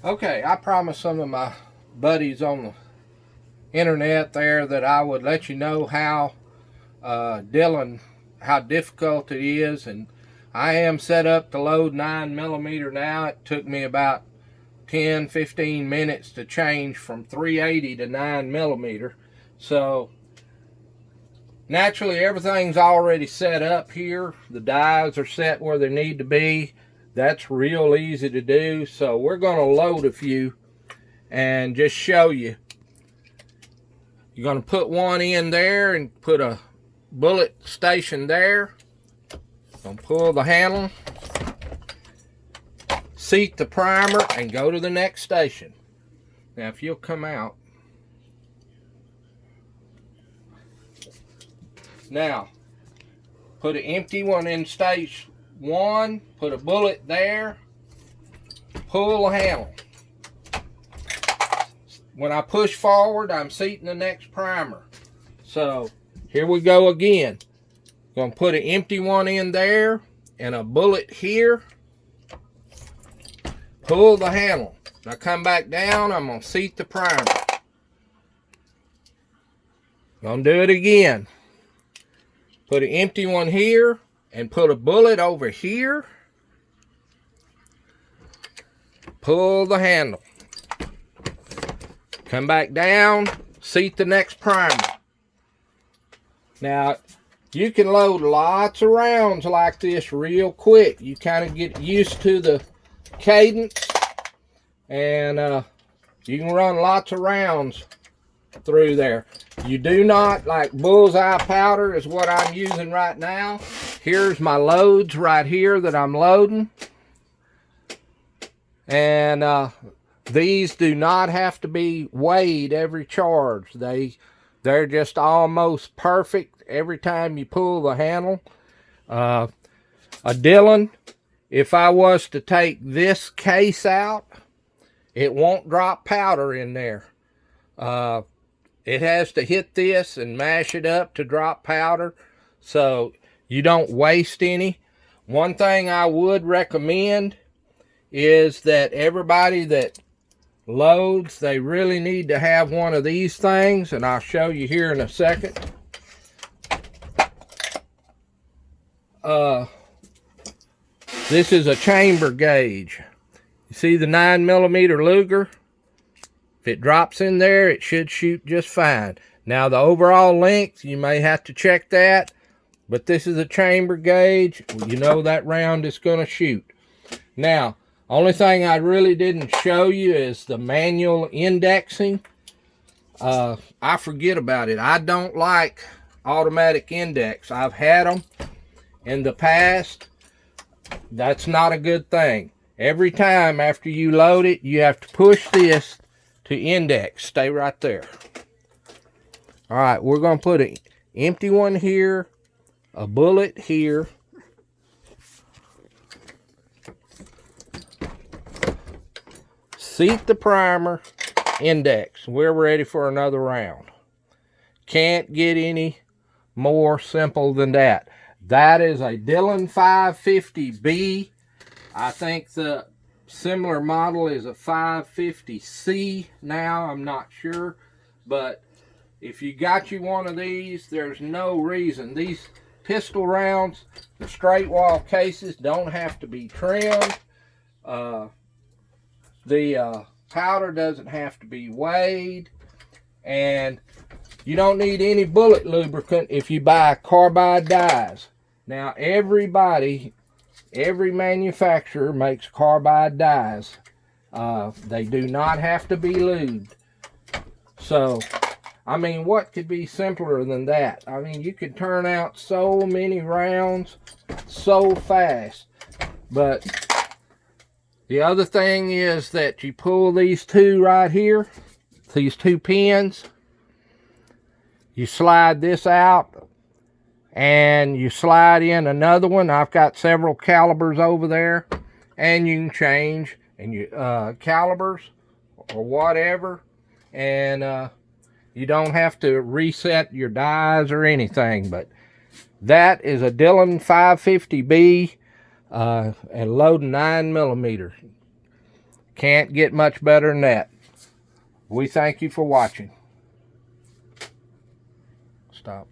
Okay, I promised some of my buddies on the internet there that I would let you know how Dillon, how difficult it is, and I am set up to load 9mm now. It took me about 10-15 minutes to change from 380 to 9mm. So naturally everything's already set up here. The dies are set where they need to be. That's real easy to do. So we're going to load a few and just show you. You're going to put one in there and put a bullet station there. Going to pull the handle, seat the primer, and go to the next station. Now if you'll come out. Now put an empty one in stage 1, put a bullet there, pull the handle. When I push forward, I'm seating the next primer. So here we go again. Going to put an empty one in there and a bullet here. Pull the handle. Now come back down. I'm going to seat the primer. Going to do it again. Put an empty one here and put a bullet over here. Pull the handle. Come back down, seat the next primer. Now, you can load lots of rounds like this real quick. You kind of get used to the cadence, and you can run lots of rounds through there. You do not, like bullseye powder is what I'm using right now. Here's my loads right here that I'm loading. And these do not have to be weighed every charge. They're just almost perfect every time you pull the handle. A Dillon, if I was to take this case out, it won't drop powder in there. It has to hit this and mash it up to drop powder, so you don't waste any. One thing I would recommend is that everybody that loads, they really need to have one of these things, and I'll show you here in a second. This is a chamber gauge. You see the 9mm Luger? If it drops in there, it should shoot just fine. Now the overall length, you may have to check that, but this is a chamber gauge. You know that round is going to shoot. Now, only thing I really didn't show you is the manual indexing. I forget about it. I don't like automatic index. I've had them in the past. That's not a good thing. Every time after you load it, you have to push this to index. Stay right there. All right, we're going to put an empty one here, a bullet here. Seat the primer, index. We're ready for another round. Can't get any more simple than that. That is a Dillon 550B. I think the similar model is a 550C now. I'm not sure. But if you got you one of these, there's no reason. These pistol rounds, the straight wall cases don't have to be trimmed. The powder doesn't have to be weighed, and you don't need any bullet lubricant if you buy carbide dies. Now every manufacturer makes carbide dies. They do not have to be lubed. So, I mean, what could be simpler than that? I mean, you could turn out so many rounds so fast. But the other thing is that you pull these two right here, these two pins, you slide this out, and you slide in another one. I've got several calibers over there, and you can change and you calibers or whatever, and you don't have to reset your dies or anything. But that is a Dillon 550B. And loading 9mm. Can't get much better than that. We thank you for watching. Stop.